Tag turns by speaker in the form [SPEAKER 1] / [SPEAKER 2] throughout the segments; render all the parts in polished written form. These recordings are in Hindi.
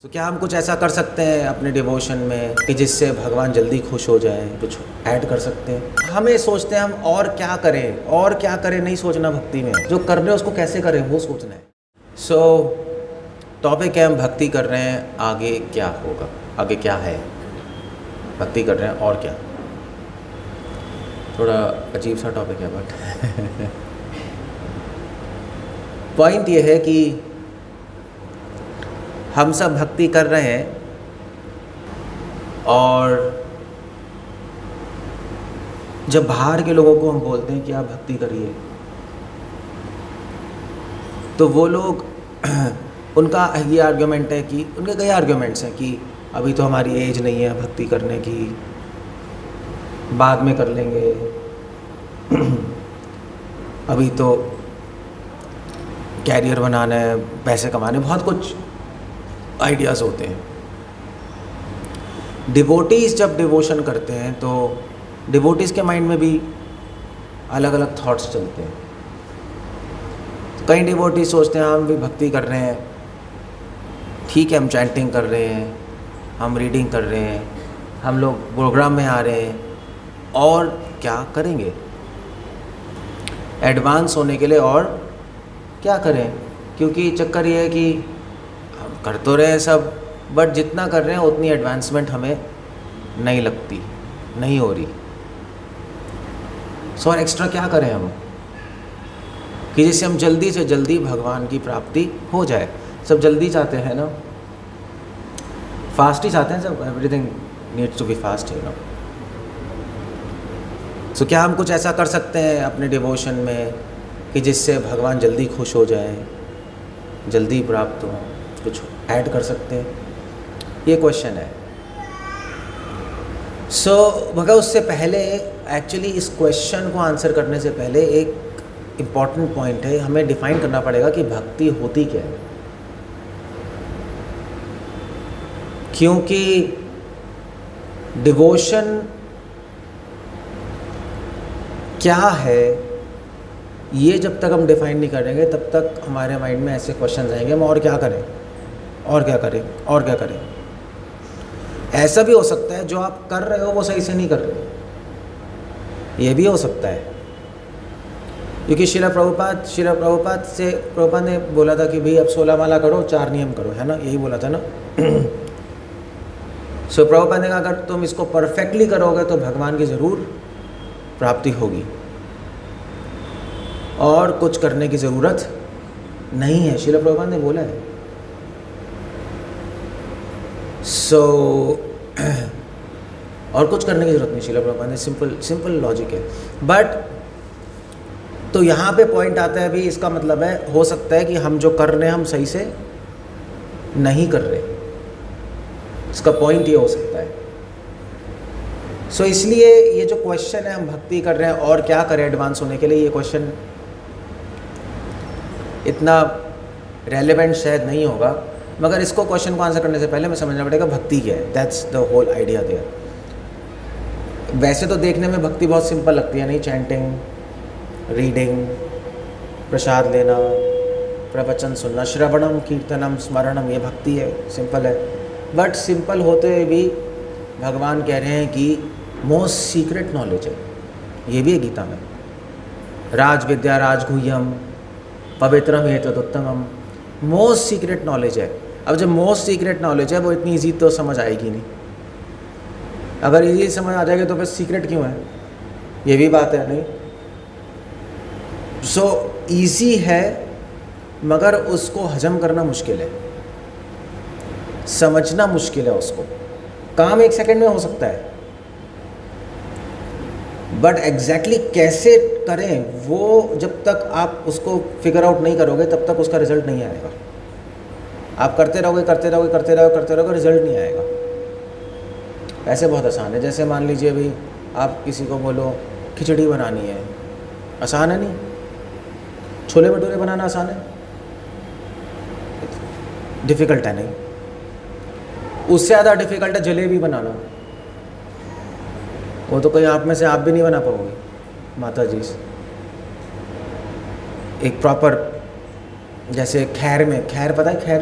[SPEAKER 1] तो क्या हम कुछ ऐसा कर सकते हैं अपने डिवोशन में कि जिससे भगवान जल्दी खुश हो जाए? कुछ ऐड कर सकते हैं? हमें सोचते हैं हम और क्या करें नहीं सोचना भक्ति में। जो कर रहे हैं उसको कैसे करें वो सोचना है। सो टॉपिक है, हम भक्ति कर रहे हैं, आगे क्या होगा, आगे क्या है। भक्ति कर रहे हैं और क्या। थोड़ा अजीब सा टॉपिक है बट पॉइंट ये है कि हम सब भक्ति कर रहे हैं और जब बाहर के लोगों को हम बोलते हैं कि आप भक्ति करिए तो वो लोग उनका ये आर्ग्यूमेंट है कि उनके कई आर्ग्यूमेंट्स हैं कि अभी तो हमारी एज नहीं है भक्ति करने की, बाद में कर लेंगे, अभी तो कैरियर बनाना है, पैसे कमाने, बहुत कुछ आइडियाज़ होते हैं। डिवोटीज़ जब डिवोशन करते हैं तो डिवोटीज़ के माइंड में भी अलग अलग थॉट्स चलते हैं। कई डिवोटीज़ सोचते हैं हम भी भक्ति कर रहे हैं, ठीक है, हम चैंटिंग कर रहे हैं, हम रीडिंग कर रहे हैं, हम लोग प्रोग्राम में आ रहे हैं, और क्या करेंगे एडवांस होने के लिए, और क्या करें, क्योंकि चक्कर ये है कि कर तो रहे हैं सब, बट जितना कर रहे हैं उतनी एडवांसमेंट हमें नहीं लगती, नहीं हो रही। सो और एक्स्ट्रा क्या करें हम कि जिससे हम जल्दी से जल्दी भगवान की प्राप्ति हो जाए। सब जल्दी चाहते हैं ना, फास्ट ही चाहते हैं सब, everything needs to be fast, you know. So क्या हम कुछ ऐसा कर सकते हैं अपने डिवोशन में कि जिससे भगवान जल्दी खुश हो जाए, जल्दी प्राप्त हो? कुछ ऐड कर सकते हैं, ये क्वेश्चन है। सो मगर उससे पहले एक्चुअली इस क्वेश्चन को आंसर करने से पहले एक इम्पॉर्टेंट पॉइंट है, हमें डिफाइन करना पड़ेगा कि भक्ति होती क्या है। क्योंकि डिवोशन क्या है ये जब तक हम डिफाइन नहीं करेंगे तब तक हमारे माइंड में ऐसे क्वेश्चन आएंगे, हम और क्या करें और क्या करें और क्या करें। ऐसा भी हो सकता है जो आप कर रहे हो वो सही से नहीं कर रहे, ये भी हो सकता है। क्योंकि श्रील प्रभुपाद ने बोला था कि भाई अब 16 माला करो, 4 नियम करो, है ना, यही बोला था ना। सो प्रभुपाद ने कहा अगर तुम इसको परफेक्टली करोगे तो भगवान की ज़रूर प्राप्ति होगी और कुछ करने की ज़रूरत नहीं है, श्रील प्रभुपाद ने बोला है। सो और कुछ करने की ज़रूरत नहीं, श्रील प्रभुपाद ने, सिंपल लॉजिक है। बट तो यहाँ पे पॉइंट आता है, भी इसका मतलब है हो सकता है कि हम जो कर रहे हैं हम सही से नहीं कर रहे, इसका पॉइंट ये हो सकता है। सो इसलिए ये जो क्वेश्चन है, हम भक्ति कर रहे हैं और क्या करें एडवांस होने के लिए, ये क्वेश्चन इतना रेलेवेंट शायद नहीं होगा, मगर इसको क्वेश्चन को आंसर करने से पहले हमें समझना पड़ेगा भक्ति क्या है। That's the whole idea there. वैसे तो देखने में भक्ति बहुत सिंपल लगती है, नहीं, चैंटिंग, रीडिंग, प्रसाद लेना, प्रवचन सुनना, श्रवणम कीर्तनम स्मरणम, ये भक्ति है, सिंपल है। बट सिंपल होते हुए भी भगवान कह रहे हैं कि मोस्ट सीक्रेट नॉलेज है, ये भी है गीता में, राज विद्या राजगुह्यम पवित्रम एतदुत्तमम, मोस्ट सीक्रेट नॉलेज है। अब जब मोस्ट सीक्रेट नॉलेज है वो इतनी ईजी तो समझ आएगी नहीं। अगर ईजी समझ आ जाएगी तो फिर सीक्रेट क्यों है, ये भी बात है, नहीं। सो ईजी है मगर उसको हजम करना मुश्किल है, समझना मुश्किल है। उसको काम 1 सेकंड में हो सकता है, बट एग्जैक्टली कैसे करें वो जब तक आप उसको फिगर आउट नहीं करोगे तब तक उसका रिजल्ट नहीं आएगा। आप करते रहोगे, रिजल्ट नहीं आएगा। ऐसे बहुत आसान है, जैसे मान लीजिए भी आप किसी को बोलो खिचड़ी बनानी है, आसान है नहीं? छोले भटूरे बनाना आसान है? डिफ़िकल्ट है नहीं? उससे ज़्यादा डिफ़िकल्ट है जलेबी बनाना, वो तो कोई आप में से आप भी नहीं बना पाओगे, माता जी। एक प्रॉपर, जैसे खैर में, खैर पता है, खैर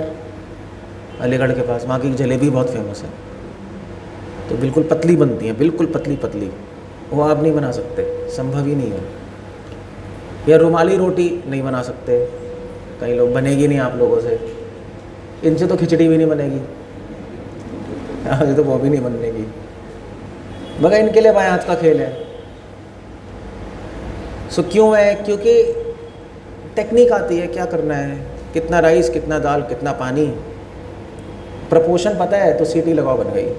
[SPEAKER 1] अलीगढ़ के पास, वहाँ की जलेबी बहुत फेमस है। तो बिल्कुल पतली बनती हैं, बिल्कुल पतली पतली, वो आप नहीं बना सकते, संभव ही नहीं है। या रुमाली रोटी नहीं बना सकते कई लोग, बनेगी नहीं आप लोगों से। इनसे तो खिचड़ी भी नहीं बनेगी, ये तो वो भी नहीं बनेगी, मगर इनके लिए भाई हाथ का खेल है। सो क्यों है? क्योंकि टेक्निक आती है क्या करना है, कितना राइस, कितना दाल, कितना पानी, प्रपोर्शन पता है तो सीटी लगाओ बन गई,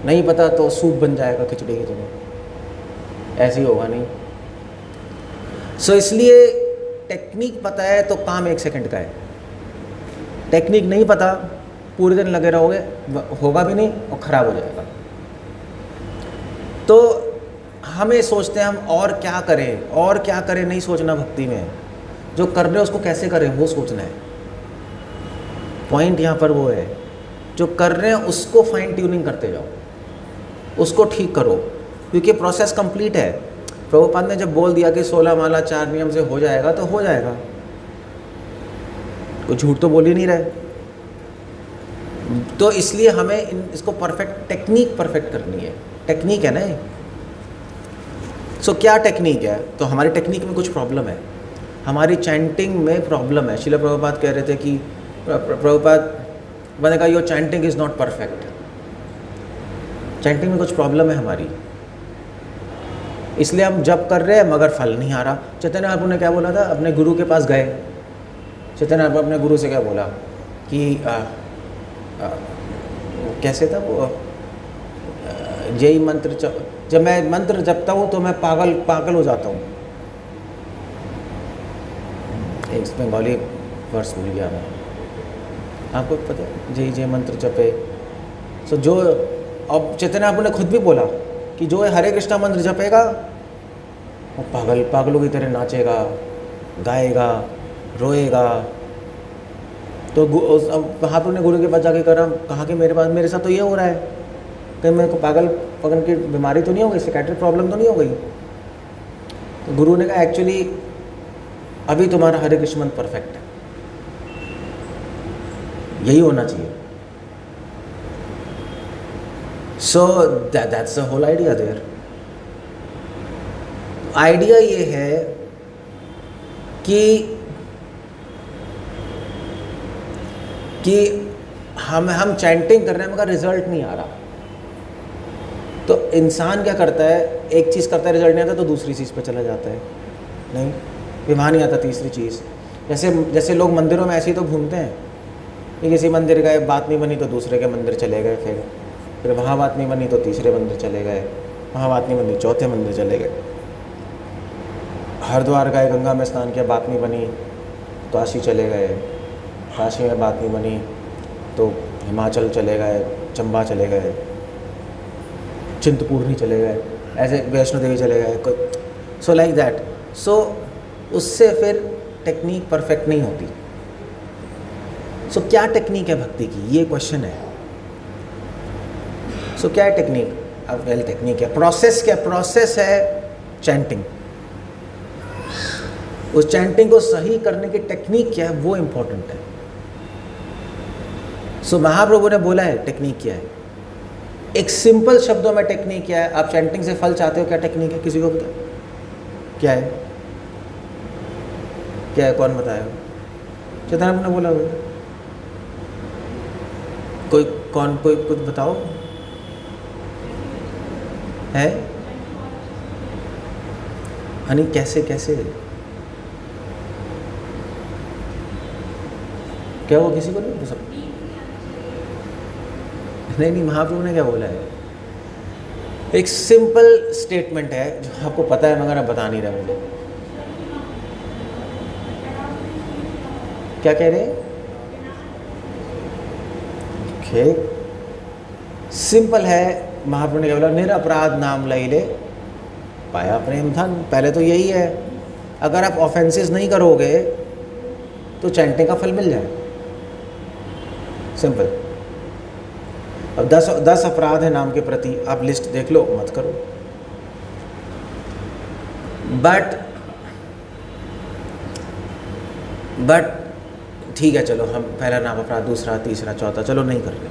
[SPEAKER 1] नहीं पता तो सूप बन जाएगा खिचड़ी की जगह, ऐसे ही होगा नहीं। सो इसलिए टेक्निक पता है तो काम 1 सेकंड का है, टेक्निक नहीं पता पूरे दिन लगे रहोगे, होगा भी नहीं और ख़राब हो जाएगा। तो हमें सोचते हैं हम और क्या करें, और क्या करें, नहीं सोचना भक्ति में। जो कर रहे हो उसको कैसे करें वो सोचना है। पॉइंट यहाँ पर वो है, जो कर रहे हैं उसको फाइन ट्यूनिंग करते जाओ, उसको ठीक करो, क्योंकि प्रोसेस कंप्लीट है। प्रभुपाद ने जब बोल दिया कि 16 माला 4 नियम से हो जाएगा तो हो जाएगा, कोई झूठ तो बोल ही नहीं रहे। तो इसलिए हमें इसको परफेक्ट, टेक्निक परफेक्ट करनी है, टेक्निक है ना। सो क्या टेक्निक है? तो हमारी टेक्निक में कुछ प्रॉब्लम है, हमारी चैंटिंग में प्रॉब्लम है। श्रील प्रभुपाद कह रहे थे कि प्रभुपाद मैंने कहा your chanting is not perfect, chanting में कुछ प्रॉब्लम है हमारी, इसलिए हम जप कर रहे हैं मगर फल नहीं आ रहा। चैतन्य महाप्रभु ने क्या बोला था? अपने गुरु के पास गए, चैतन्य महाप्रभु अपने गुरु से क्या बोला कि कैसे था वो, यही मंत्र जब मैं मंत्र जपता हूँ तो मैं पागल हो जाता हूँ। एक बंगाली वर्ष भूल गया मैं, आपको पता है, जय जय मंत्र जपे। सो जो अब चैतन्य महाप्रभु ने खुद भी बोला कि जो हरे कृष्णा मंत्र जपेगा वो पागलों की तरह नाचेगा, गाएगा, रोएगा। तो महाप्रभु ने गुरु के पास जाके कहा कि मेरे साथ तो ये हो रहा है, कहीं मेरे को पागल की बीमारी तो नहीं हो गई, साइकियाट्रिक प्रॉब्लम तो नहीं हो गई? तो गुरु ने कहा एक्चुअली अभी तुम्हारा हरे कृष्ण मंत्र परफेक्ट है, यही होना चाहिए। So that's the whole idea there. Idea ये है कि हम चैंटिंग कर रहे हैं मगर रिजल्ट नहीं आ रहा। तो इंसान क्या करता है, एक चीज़ करता है, रिजल्ट नहीं आता तो दूसरी चीज़ पे चला जाता है, नहीं विवाह नहीं आता तीसरी चीज़। जैसे लोग मंदिरों में ऐसे ही तो घूमते हैं कि किसी मंदिर गए, बात नहीं बनी तो दूसरे के मंदिर चले गए, फिर वहाँ बात नहीं बनी तो तीसरे मंदिर चले गए, वहाँ बात नहीं बनी चौथे मंदिर चले गए। हरिद्वार गए, गंगा में स्नान किया, बात नहीं बनी तो काशी चले गए, काशी में बात नहीं बनी तो हिमाचल चले गए, चंबा चले गए, चिंतपूर्णी चले गए, ऐसे वैष्णो देवी चले गए। So like that. सो उससे फिर टेक्निक परफेक्ट नहीं होती। सो क्या टेक्निक है भक्ति की, ये क्वेश्चन है। सो क्या है टेक्निक? अब वेल टेक्निक है, प्रोसेस क्या? प्रोसेस है चैंटिंग। उस चैंटिंग को सही करने की टेक्निक क्या है वो इम्पोर्टेंट है। सो महाप्रभु ने बोला है टेक्निक क्या है, एक सिंपल शब्दों में टेक्निक क्या है। आप चैंटिंग से फल चाहते हो, क्या टेक्निक है? किसी को पता क्या है? क्या है? कौन बताएगा? चैतन्य ने बोला हुआ कोई कुछ बताओ है? हनी कैसे क्या वो किसी को नहीं? सब नहीं, महाप्रभु ने क्या बोला है? एक सिंपल स्टेटमेंट है जो आपको पता है मगर आप बता नहीं रहे मुझे। क्या कह रहे हैं? सिंपल है। महाप्रभु ने क्या बोला? निरपराध नाम लई ले पाया प्रेम धन। पहले तो यही है, अगर आप ऑफेंसेस नहीं करोगे तो चैंटिंग का फल मिल जाए, सिंपल। अब 10 अपराध है नाम के प्रति, आप लिस्ट देख लो, मत करो। बट ठीक है चलो हम पहला नाम अपराध, दूसरा, तीसरा, चौथा, चलो नहीं कर रहे,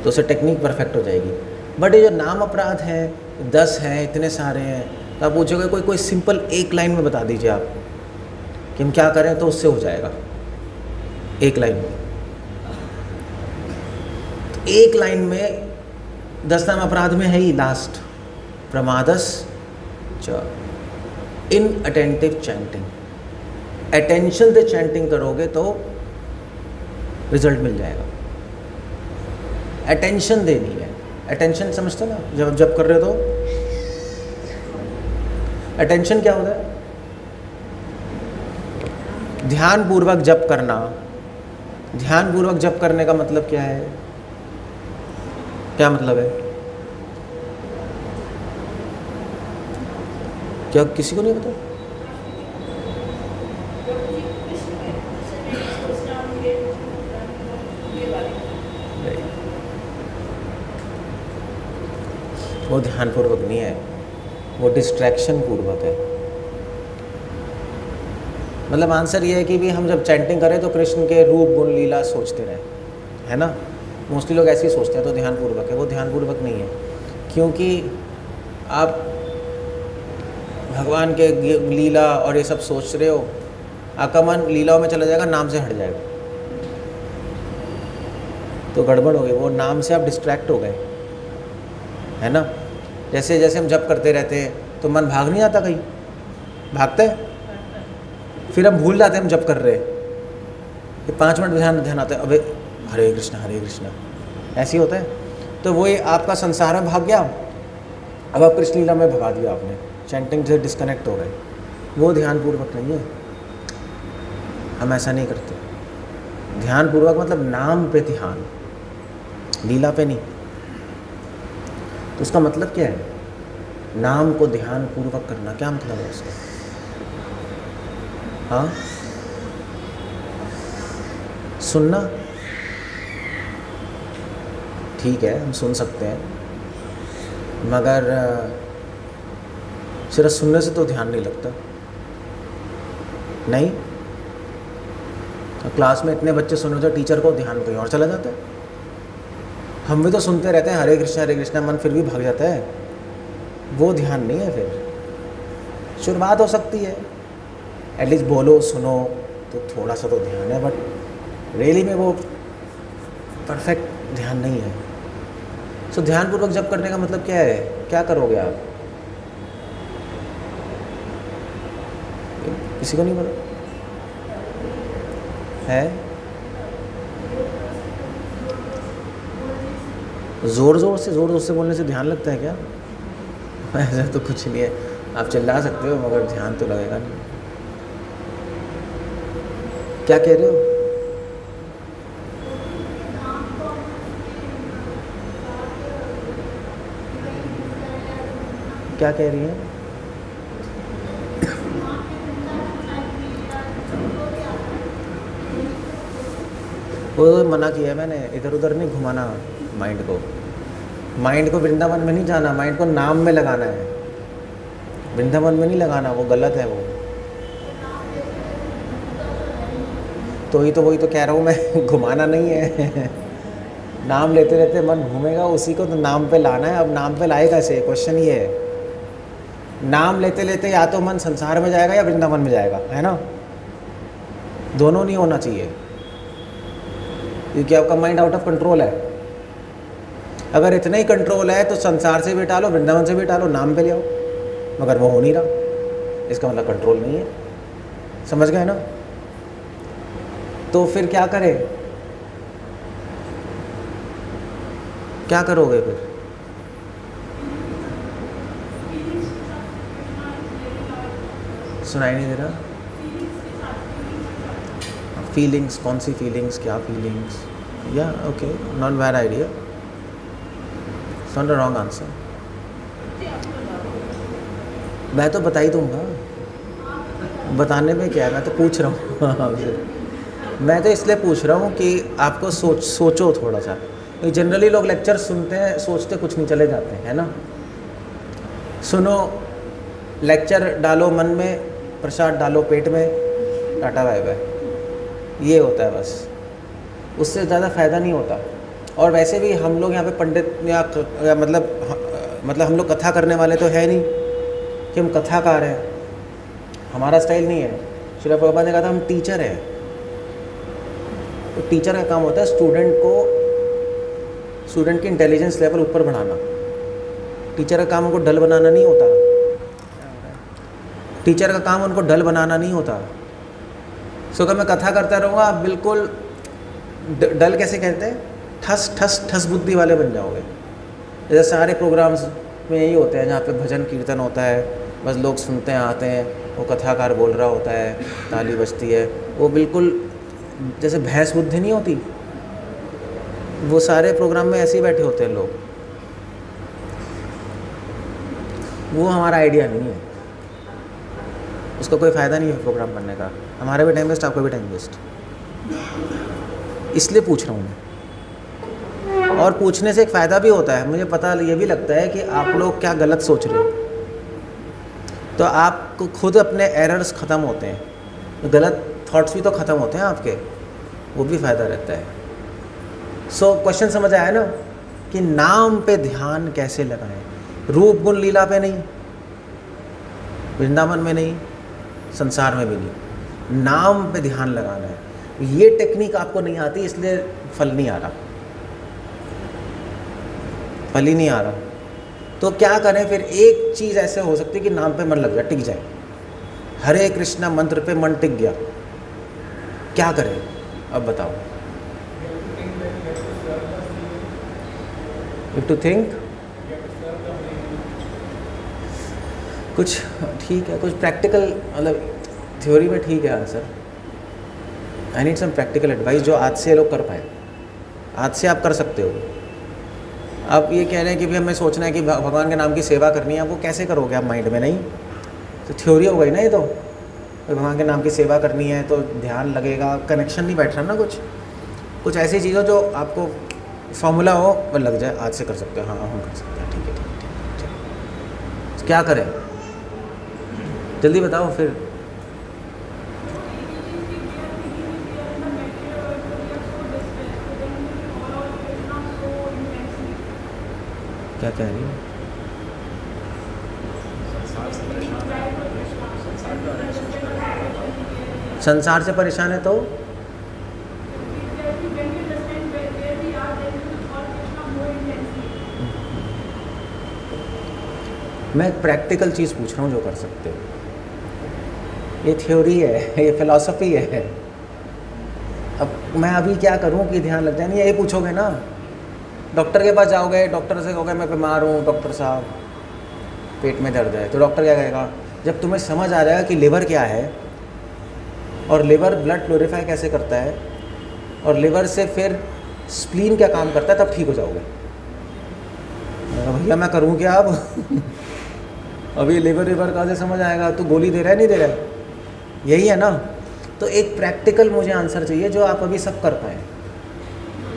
[SPEAKER 1] तो उससे टेक्निक परफेक्ट हो जाएगी। बट ये जो नाम अपराध हैं 10 हैं, इतने सारे हैं, तो आप पूछोगे कोई सिंपल एक लाइन में बता दीजिए आप कि हम क्या करें तो उससे हो जाएगा, एक लाइन में। तो एक लाइन में 10 नाम अपराध में है ही लास्ट, प्रमादस च इनअटेंटिव चैंटिंग। अटेंशन से चैंटिंग करोगे तो रिजल्ट मिल जाएगा। अटेंशन देनी है, अटेंशन समझते ना, जब कर रहे हो तो अटेंशन क्या होता है? ध्यान पूर्वक जप करना। ध्यान पूर्वक जप करने का मतलब क्या है? क्या मतलब है? क्या किसी को नहीं पता? वो ध्यान पूर्वक नहीं है, वो डिस्ट्रैक्शन पूर्वक है। मतलब आंसर ये है कि भी हम जब चैंटिंग करें तो कृष्ण के रूप गुण लीला सोचते रहे, है ना। मोस्टली लोग ऐसे ही सोचते हैं, तो ध्यान पूर्वक है। वो ध्यान पूर्वक नहीं है, क्योंकि आप भगवान के लीला और ये सब सोच रहे हो, आपका मन लीलाओं में चला जाएगा, नाम से हट जाएगा, तो गड़बड़ हो गई। वो नाम से आप डिस्ट्रैक्ट हो गए, है ना। जैसे जैसे हम जप करते रहते हैं तो मन भाग नहीं जाता, कहीं भागता है, फिर हम भूल जाते हैं हम जप कर रहे हैं, फिर 5 मिनट ध्यान आता है, अबे हरे कृष्णा, ऐसे ही होता है। तो वही आपका संसार में भाग गया, अब आप कृष्ण लीला में भगा दिया आपने, चैंटिंग से डिस्कनेक्ट हो गए। वो ध्यान पूर्वक नहीं है, हम ऐसा नहीं करते। ध्यान पूर्वक मतलब नाम पे ध्यान, लीला पे नहीं। तो उसका मतलब क्या है? नाम को ध्यान पूर्वक करना, क्या मतलब है उसका? हाँ, सुनना ठीक है, हम सुन सकते हैं, मगर सिर्फ सुनने से तो ध्यान नहीं लगता। नहीं, क्लास में इतने बच्चे सुन रहे थे, टीचर को ध्यान कहीं और चला जाता है। हम भी तो सुनते रहते हैं हरे कृष्णा, मन फिर भी भाग जाता है। वो ध्यान नहीं है। फिर शुरुआत हो सकती है, एटलीस्ट बोलो सुनो तो थोड़ा सा तो ध्यान है, बट रियली में वो परफेक्ट ध्यान नहीं है। सो ध्यानपूर्वक जप करने का मतलब क्या है? क्या करोगे आप? किसी को नहीं पता है? ज़ोर ज़ोर से बोलने से ध्यान लगता है क्या? ऐसा तो कुछ नहीं है, आप चिल्ला सकते हो मगर ध्यान तो लगेगा नहीं। क्या कह रहे हो? क्या कह रही हैं? वो मना किया है मैंने, इधर उधर नहीं घुमाना माइंड को वृंदावन में नहीं जाना, माइंड को नाम में लगाना है, वृंदावन में नहीं लगाना, वो गलत है। वो तो वही तो कह रहा हूँ मैं, घुमाना नहीं है। नाम लेते रहते मन घूमेगा, उसी को तो नाम पे लाना है। अब नाम पे लाए कैसे? क्वेश्चन ये है। नाम लेते लेते या तो मन संसार में जाएगा या वृंदावन में जाएगा, है ना। दोनों नहीं होना चाहिए, क्योंकि आपका माइंड आउट ऑफ कंट्रोल है। अगर इतना ही कंट्रोल है तो संसार से भी टालो, वृंदावन से भी टालो, नाम पे ले आओ, मगर वो हो नहीं रहा, इसका मतलब कंट्रोल नहीं है। समझ गए ना? तो फिर क्या करें? क्या करोगे फिर? सुनाई नहीं दे रहा? फीलिंग्स, कौन सी फीलिंग्स? क्या फीलिंग्स? या okay, not bad idea, not the wrong answer. मैं तो बता ही दूंगा, बताने में क्या है, मैं तो पूछ रहा हूँ आपसे। मैं तो इसलिए पूछ रहा हूँ कि आपको सोचो थोड़ा सा। जनरली लोग लेक्चर सुनते हैं, सोचते कुछ नहीं, चले जाते हैं, है ना। सुनो, लेक्चर डालो मन में, प्रसाद डालो पेट में, टाटा बाय बाय। ये होता है बस, उससे ज़्यादा फ़ायदा नहीं होता। और वैसे भी हम लोग यहाँ पे पंडित या मतलब हम लोग कथा करने वाले तो है नहीं कि हम कथाकार हैं, हमारा स्टाइल नहीं है। श्रील प्रभुपाद ने कहा था हम टीचर हैं। तो टीचर का काम होता है स्टूडेंट की इंटेलिजेंस लेवल ऊपर बढ़ाना। टीचर का काम उनको डल बनाना नहीं होता। टीचर का काम उनको डल बनाना नहीं होता। सो अगर मैं कथा करता रहूँगा, आप बिल्कुल डल कैसे कहते हैं, ठस ठस ठस बुद्धि वाले बन जाओगे। जैसे सारे प्रोग्राम्स में यही होते हैं जहाँ पे भजन कीर्तन होता है, बस लोग सुनते हैं, आते हैं, वो कथाकार बोल रहा होता है, ताली बजती है, वो बिल्कुल जैसे भैंस बुद्धि नहीं होती, वो सारे प्रोग्राम में ऐसे ही बैठे होते हैं लोग। वो हमारा आइडिया नहीं है, उसका कोई फ़ायदा नहीं है प्रोग्राम करने का। हमारा भी टाइम वेस्ट, आपका भी टाइम वेस्ट। इसलिए पूछ रहा हूँ मैं। और पूछने से एक फ़ायदा भी होता है, मुझे पता ये भी लगता है कि आप लोग क्या गलत सोच रहे हो, तो आपको खुद अपने एरर्स ख़त्म होते हैं, गलत थॉट्स भी तो ख़त्म होते हैं आपके, वो भी फ़ायदा रहता है। सो क्वेश्चन समझ आया ना कि नाम पे ध्यान कैसे लगाएं। रूप गुण लीला पे नहीं, वृंदावन में नहीं, संसार में भी नहीं, नाम पे ध्यान लगाना है। ये टेक्निक आपको नहीं आती, इसलिए फल नहीं आ रहा, फल ही नहीं आ रहा। तो क्या करें फिर? एक चीज़ ऐसे हो सकती है कि नाम पे मन लग जाए, टिक जाए। हरे कृष्णा मंत्र पे मन टिक गया, क्या करें अब बताओ? यू टू थिंक कुछ ठीक है, कुछ प्रैक्टिकल, मतलब थ्योरी में ठीक है answer. I need some practical advice जो आज से लोग कर पाए। आज से आप कर सकते हो। अब ये कह रहे हैं कि भी हमें सोचना है कि भगवान के नाम की सेवा करनी है, वो कैसे करोगे आप माइंड में? नहीं तो थ्योरी हो गई ना ये तो। भगवान के नाम की सेवा करनी है तो ध्यान लगेगा, कनेक्शन नहीं बैठ रहा ना। कुछ ऐसी चीज़ हो जो आपको फॉर्मूला हो वो लग जाए, आज से कर सकते हो। हाँ हम कर सकते हैं, ठीक है ठीक है। तो क्या करें जल्दी बताओ फिर। क्या कह रही है? संसार से परेशान है तो मैं प्रैक्टिकल चीज़ पूछ रहा हूँ जो कर सकते हो। ये थ्योरी है, ये फिलॉसफी है। अब मैं अभी क्या करूँ कि ध्यान लग जाए? नहीं, ये पूछोगे ना, डॉक्टर के पास जाओगे, डॉक्टर से कहोगे मैं बीमार हूँ, डॉक्टर साहब पेट में दर्द है, तो डॉक्टर क्या कहेगा? जब तुम्हें समझ आ जाएगा कि लिवर क्या है और लिवर ब्लड प्योरीफाई कैसे करता है और लिवर से फिर स्प्लीन क्या काम करता है, तब ठीक हो जाओगे। भैया मैं करूँ क्या अब? अभी लिवर कहाँ से समझ आएगा? तो गोली दे रहा है नहीं दे रहा है, यही है ना। तो एक प्रैक्टिकल मुझे आंसर चाहिए जो आप अभी सब कर पाएँ,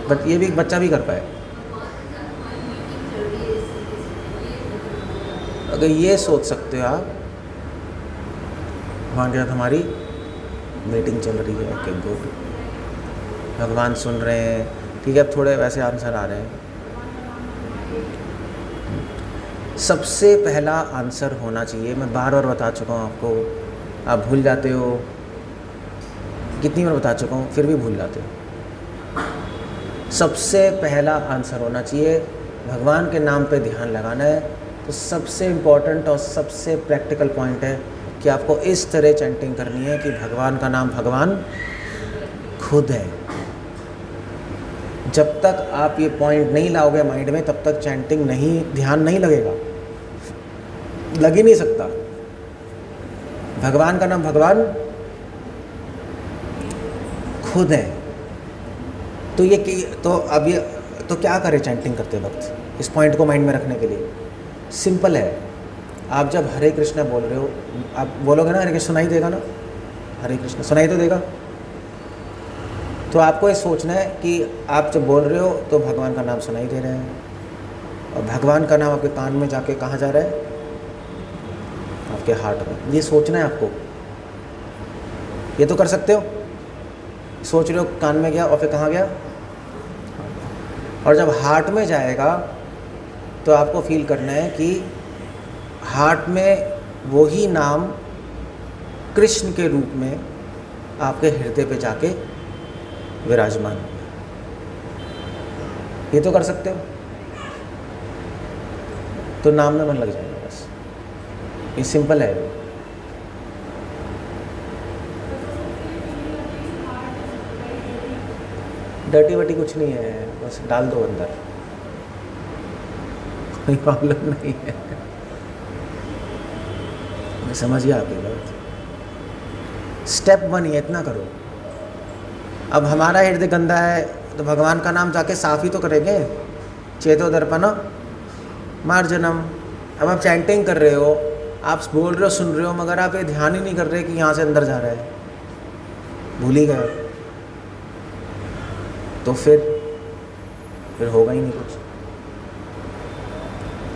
[SPEAKER 1] बट ये भी एक बच्चा भी कर पाए। अगर ये सोच सकते हो आप, भगवान के साथ हमारी मीटिंग चल रही है, ओके गुड, भगवान सुन रहे हैं, ठीक है। अब थोड़े वैसे आंसर आ रहे हैं। सबसे पहला आंसर होना चाहिए, मैं बार बार बता चुका हूँ आपको, आप भूल जाते हो, कितनी बार बता चुका हूँ फिर भी भूल जाते हो। सबसे पहला आंसर होना चाहिए भगवान के नाम पे ध्यान लगाना है। तो सबसे इम्पॉर्टेंट और सबसे प्रैक्टिकल पॉइंट है कि आपको इस तरह चैंटिंग करनी है कि भगवान का नाम भगवान खुद है। जब तक आप ये पॉइंट नहीं लाओगे माइंड में, तब तक चैंटिंग नहीं, ध्यान नहीं लगेगा, लग ही नहीं सकता। भगवान का नाम भगवान खुद है। तो ये तो अब ये तो क्या करें चैंटिंग करते वक्त, इस पॉइंट को माइंड में रखने के लिए सिंपल है। आप जब हरे कृष्णा बोल रहे हो, आप बोलोगे ना हरे कृष्ण, सुनाई देगा ना, हरे कृष्ण सुनाई तो देगा। तो आपको ये सोचना है कि आप जब बोल रहे हो तो भगवान का नाम सुनाई दे रहे हैं, और भगवान का नाम आपके कान में जाके कहाँ जा रहा है? आपके हार्ट में। ये सोचना है आपको। ये तो कर सकते हो, सोच रहे हो कान में गया और फिर कहाँ गया, और जब हार्ट में जाएगा तो आपको फील करना है कि हार्ट में वही नाम कृष्ण के रूप में आपके हृदय पे जाके विराजमान हो गया। ये तो कर सकते हो, तो नाम में मन लग जाएगा बस, ये सिंपल है। डर्टी वटी कुछ नहीं है, बस डाल दो अंदर, कोई प्रॉब्लम नहीं है। मैं समझ गया आपकी बात। स्टेप 1 ये इतना करो। अब हमारा हृदय गंदा है तो भगवान का नाम जाके साफ ही तो करेंगे। चेतो दर्पण मार्जनम। अब आप चैंटिंग कर रहे हो, आप बोल रहे हो, सुन रहे हो, मगर आप ये ध्यान ही नहीं कर रहे कि यहाँ से अंदर जा रहा है, भूल ही गए, तो फिर होगा ही नहीं कुछ।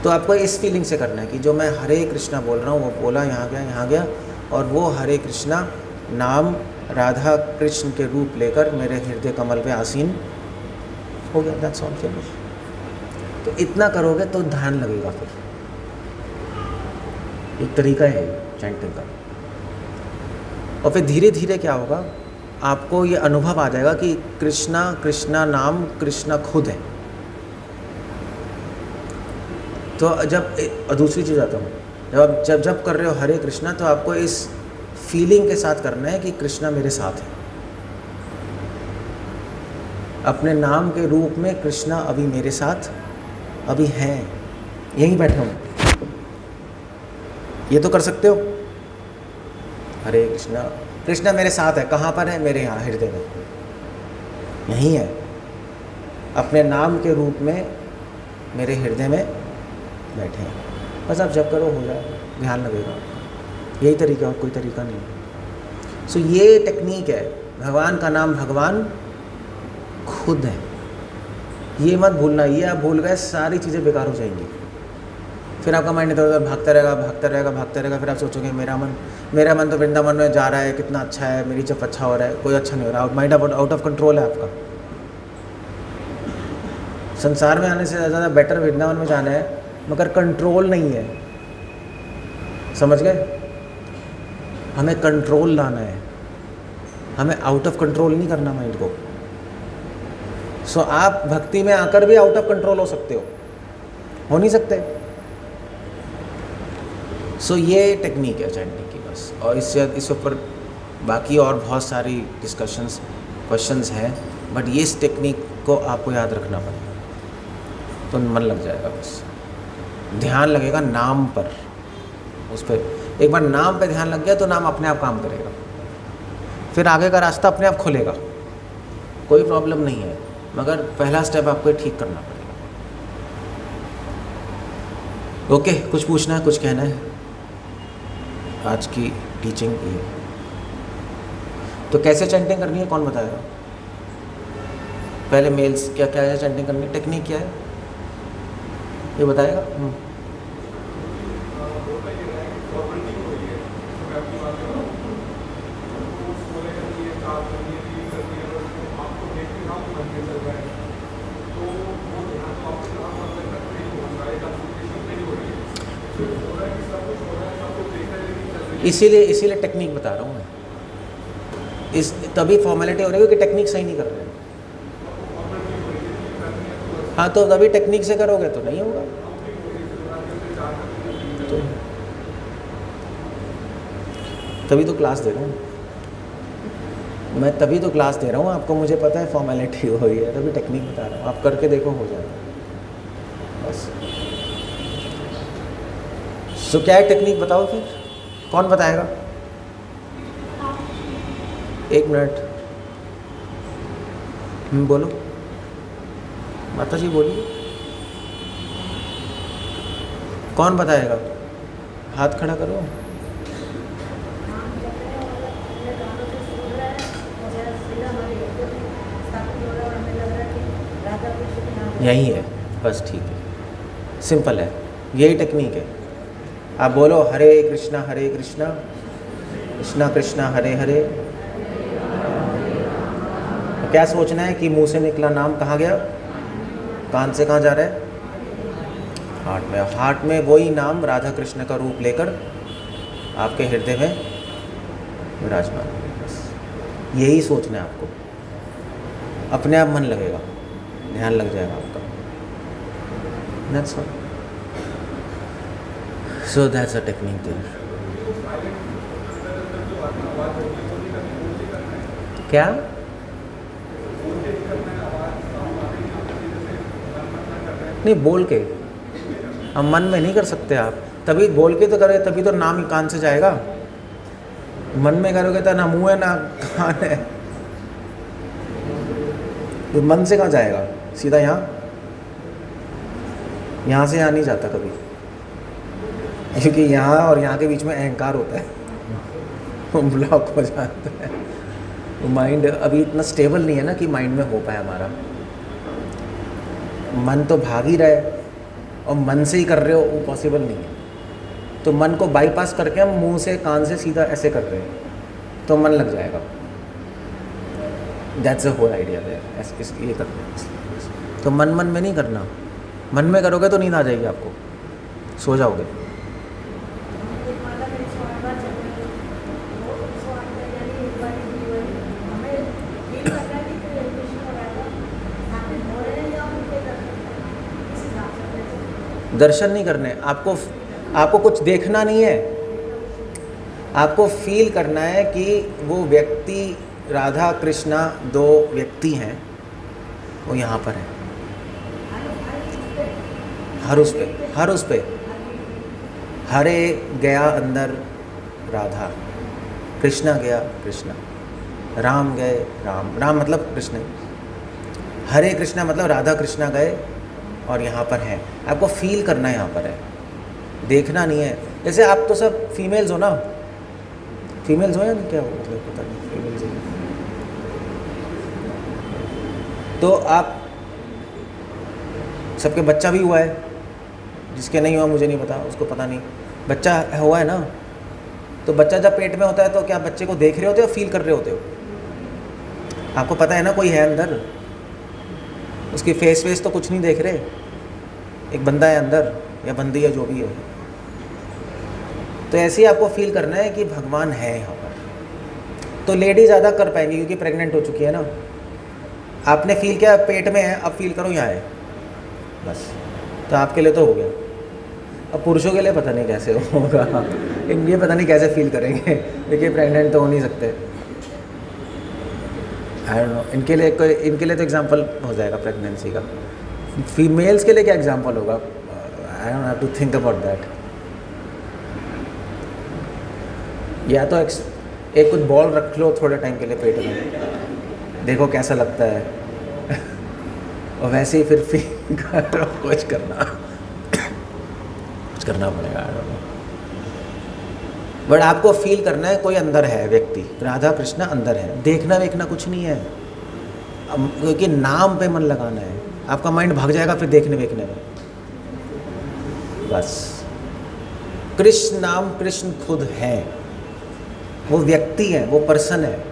[SPEAKER 1] तो आपको इस फीलिंग से करना है कि जो मैं हरे कृष्णा बोल रहा हूँ वो बोला, यहाँ गया, और वो हरे कृष्णा नाम राधा कृष्ण के रूप लेकर मेरे हृदय कमल पे आसीन हो गया। That's all. तो इतना करोगे तो ध्यान लगेगा। फिर एक तरीका है चैंटिंग का। और फिर धीरे धीरे क्या होगा, आपको ये अनुभव आ जाएगा कि कृष्णा कृष्णा नाम कृष्णा खुद है। तो जब दूसरी चीज़ आता हूँ, जब कर रहे हो हरे कृष्णा, तो आपको इस फीलिंग के साथ करना है कि कृष्णा मेरे साथ है। अपने नाम के रूप में कृष्णा अभी मेरे साथ अभी हैं, यहीं बैठा हूँ। ये तो कर सकते हो। हरे कृष्णा, कृष्णा मेरे साथ है। कहाँ पर है? मेरे यहाँ हृदय में, यहीं है। अपने नाम के रूप में मेरे हृदय में बैठे हैं। बस आप जब करो हो जाए, ध्यान लगेगा। यही तरीका, और कोई तरीका नहीं। सो ये टेक्निक है। भगवान का नाम भगवान खुद है, ये मत भूलना। ये आप भूल गए, सारी चीज़ें बेकार हो जाएंगी। फिर आपका माइंड इधर उधर भागता रहेगा। फिर आप सोचोगे मेरा मन तो वृंदावन में जा रहा है, कितना अच्छा है, मेरी जब अच्छा हो रहा है, कोई अच्छा नहीं हो रहा। माइंड आउट ऑफ कंट्रोल है आपका। संसार में आने से ज़्यादा बेटर वृंदावन में जाना है, मगर कंट्रोल नहीं है। समझ गए? हमें कंट्रोल लाना है, हमें आउट ऑफ कंट्रोल नहीं करना माइंड को। सो आप भक्ति में आकर भी आउट ऑफ कंट्रोल हो सकते हो नहीं सकते। सो ये टेक्निक है चैंटिंग की बस। और इस ऊपर बाकी और बहुत सारी डिस्कशंस क्वेश्चंस हैं, बट ये इस टेक्निक को आपको याद रखना पड़ेगा, तो मन लग जाएगा। बस ध्यान लगेगा नाम पर, उस पर एक बार नाम पे ध्यान लग गया तो नाम अपने आप काम करेगा। फिर आगे का रास्ता अपने आप खुलेगा, कोई प्रॉब्लम नहीं है। मगर पहला स्टेप आपको ठीक करना पड़ेगा। ओके, कुछ पूछना है, कुछ कहना है? आज की टीचिंग ये। तो कैसे चैंटिंग करनी है कौन बताएगा? पहले मेल्स क्या है चैंटिंग करनी, टेक्निक क्या है ये बताएगा? इसीलिए टेक्निक बता रहा हूँ मैं। तभी फॉर्मेलिटी हो रही है कि टेक्निक सही नहीं कर रहे हैं। हाँ, तो तभी टेक्निक से करोगे तो नहीं होगा। तभी तो क्लास दे रहा हूँ मैं, तभी तो क्लास दे रहा हूँ आपको। मुझे पता है फॉर्मेलिटी हो रही है, तभी टेक्निक बता रहा हूँ। आप करके देखो, हो जाएगा बस। सो क्या है टेक्निक बताओ फिर, कौन बताएगा? 1 मिनट। बोलो माता जी, बोलिए। कौन बताएगा? हाथ खड़ा करो। यही है बस, ठीक है, सिंपल है, यही टेक्निक है। आप बोलो हरे कृष्णा कृष्णा कृष्णा हरे हरे, क्या सोचना है कि मुंह से निकला नाम कहाँ गया, कान से कहाँ जा रहा है, हार्ट में। हार्ट में वही नाम राधा कृष्ण का रूप लेकर आपके हृदय में विराजमान है। बस यही सोचना है आपको, अपने आप मन लगेगा, ध्यान लग जाएगा आपका। That's all. So that's a technique there. क्या नहीं बोल के, अब मन में नहीं कर सकते आप, तभी बोल के तो करोगे, तभी तो नाम ही कान से जाएगा। मन में करोगे तो ना मुंह है ना कान है, तो मन से कहाँ जाएगा, सीधा यहाँ से यहाँ नहीं जाता कभी, क्योंकि यहाँ और यहाँ के बीच में अहंकार होता है, वो ब्लॉक हो जाता है। माइंड अभी इतना स्टेबल नहीं है ना कि माइंड में हो पाए हमारा। मन तो भाग ही रहा है और मन से ही कर रहे हो, वो पॉसिबल नहीं है। तो मन को बाईपास करके हम मुंह से कान से सीधा ऐसे कर रहे हैं, तो मन लग जाएगा। That's the whole idea there. ऐसे ये करते हैं, तो मन में नहीं करना। मन में करोगे तो नींद आ जाएगी आपको, सो जाओगे। दर्शन नहीं करने, आपको कुछ देखना नहीं है, आपको फील करना है कि वो व्यक्ति राधा कृष्णा दो व्यक्ति हैं, वो यहाँ पर है। हर उस पे हरे गया अंदर राधा, कृष्णा गया कृष्णा, राम गए राम, राम मतलब कृष्ण, हरे कृष्णा मतलब राधा कृष्णा गए और यहाँ पर हैं। आपको फील करना यहाँ पर है, देखना नहीं है। जैसे आप तो सब फीमेल्स हो ना, फीमेल्स हो या नहीं, क्या हो मतलब पता नहीं, फीमेल्स हो तो आप सबके बच्चा भी हुआ है, जिसके नहीं हुआ मुझे नहीं पता, उसको पता नहीं, बच्चा हुआ है ना। तो बच्चा जब पेट में होता है तो क्या बच्चे को देख रहे होते हो, फील कर रहे होते हो? आपको पता है ना कोई है अंदर, उसकी फेस तो कुछ नहीं देख रहे, एक बंदा है अंदर या बंदी है, जो भी है। तो ऐसे ही आपको फील करना है कि भगवान है यहाँ पर। तो लेडी ज़्यादा कर पाएंगी क्योंकि प्रेग्नेंट हो चुकी है ना। आपने फील किया पेट में है, अब फील करो यहाँ है, बस। तो आपके लिए तो हो गया। अब पुरुषों के लिए पता नहीं कैसे होगा, इनके पता नहीं कैसे फील करेंगे, क्योंकि प्रेग्नेंट तो हो नहीं सकते। आई डोंट नो, इनके लिए तो एग्जांपल हो जाएगा प्रेगनेंसी का। फीमेल्स के लिए क्या एग्जांपल होगा? I don't have to think about that. या तो एक कुछ बॉल रख लो थोड़े टाइम के लिए पेट में, देखो कैसा लगता है, और वैसे ही फिर फील करो, कुछ करना पड़ेगा। आई डोंट नो, बट आपको फील करना है कोई अंदर है व्यक्ति, राधा कृष्णा अंदर है। देखना वेखना कुछ नहीं है, क्योंकि नाम पे मन लगाना है। आपका माइंड भाग जाएगा फिर देखने वेखने में, बस। कृष्ण नाम, कृष्ण खुद है, वो व्यक्ति है, वो पर्सन है।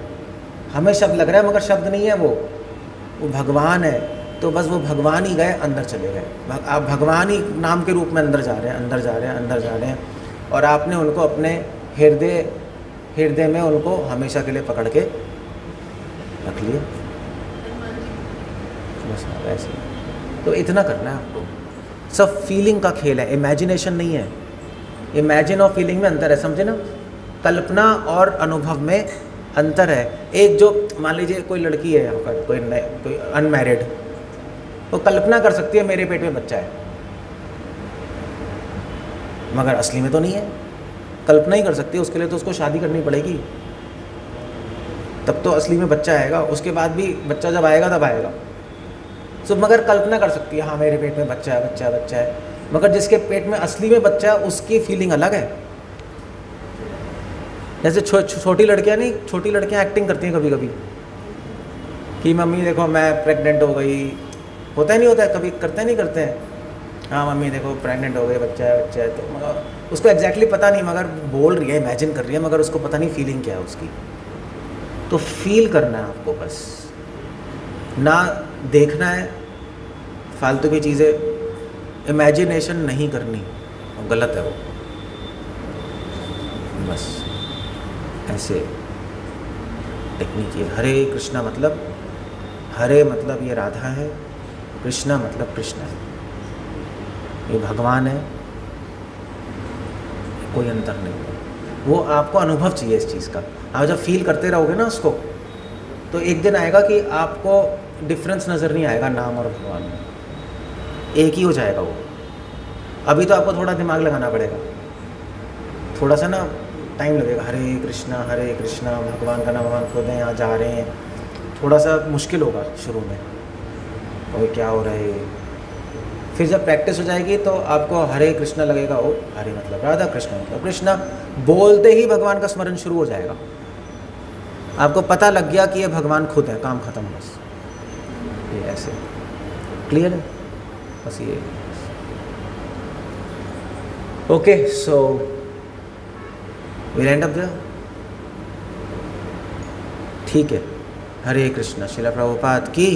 [SPEAKER 1] हमें शब्द लग रहा है मगर शब्द नहीं है, वो भगवान है। तो बस वो भगवान ही गए, अंदर चले गए। आप भगवान ही नाम के रूप में अंदर जा रहे हैं, अंदर जा रहे हैं, और आपने उनको अपने हृदय में उनको हमेशा के लिए पकड़ के रख लिया, बस ऐसे। तो इतना करना है आपको। सब फीलिंग का खेल है, इमेजिनेशन नहीं है। इमेजिन और फीलिंग में अंतर है, समझे ना। कल्पना और अनुभव में अंतर है। एक जो मान लीजिए कोई लड़की है यहाँ पर, कोई अनमैरिड, वो कल्पना कर सकती है मेरे पेट में बच्चा है, मगर असली में तो नहीं है। कल्पना ही कर सकती है, उसके लिए तो उसको शादी करनी पड़ेगी, तब तो असली में बच्चा आएगा। उसके बाद भी बच्चा जब आएगा तब आएगा। सो मगर कल्पना कर सकती है, हाँ मेरे पेट में बच्चा है, मगर जिसके पेट में असली में बच्चा है उसकी फीलिंग अलग है। जैसे छोटी लड़कियां एक्टिंग करती हैं कभी कभी कि मम्मी देखो मैं प्रेग्नेंट हो गई, होता ही नहीं होता है, कभी करते नहीं करते हैं, हाँ मम्मी देखो प्रेग्नेंट हो गई, बच्चा है। तो मगर उसको एग्जैक्टली पता नहीं, मगर बोल रही है, इमेजिन कर रही है, मगर उसको पता नहीं फीलिंग क्या है उसकी। तो फील करना है आपको बस, ना देखना है फालतू की चीज़ें, इमेजिनेशन नहीं करनी, और गलत है वो। बस ऐसे टेक्निक है। हरे कृष्णा मतलब, हरे मतलब ये राधा है, कृष्णा मतलब कृष्ण है, ये भगवान है, कोई अंतर नहीं है। वो आपको अनुभव चाहिए इस चीज़ का। आप जब फील करते रहोगे ना उसको, तो एक दिन आएगा कि आपको डिफरेंस नज़र नहीं आएगा नाम और भगवान में, एक ही हो जाएगा वो। अभी तो आपको थोड़ा दिमाग लगाना पड़ेगा, थोड़ा सा ना टाइम लगेगा। हरे कृष्णा, भगवान का नाम भगवान खुद हैं, यहाँ जा रहे हैं, थोड़ा सा मुश्किल होगा शुरू में, और क्या हो रहा है। फिर जब प्रैक्टिस हो जाएगी तो आपको हरे कृष्णा लगेगा, ओ हरे मतलब राधा, कृष्णा मतलब कृष्णा, बोलते ही भगवान का स्मरण शुरू हो जाएगा। आपको पता लग गया कि ये भगवान खुद है, काम खत्म। बस ये ऐसे क्लियर है, बस ये। Okay, so will end up there. ठीक है, हरे कृष्णा। श्रील प्रभुपाद की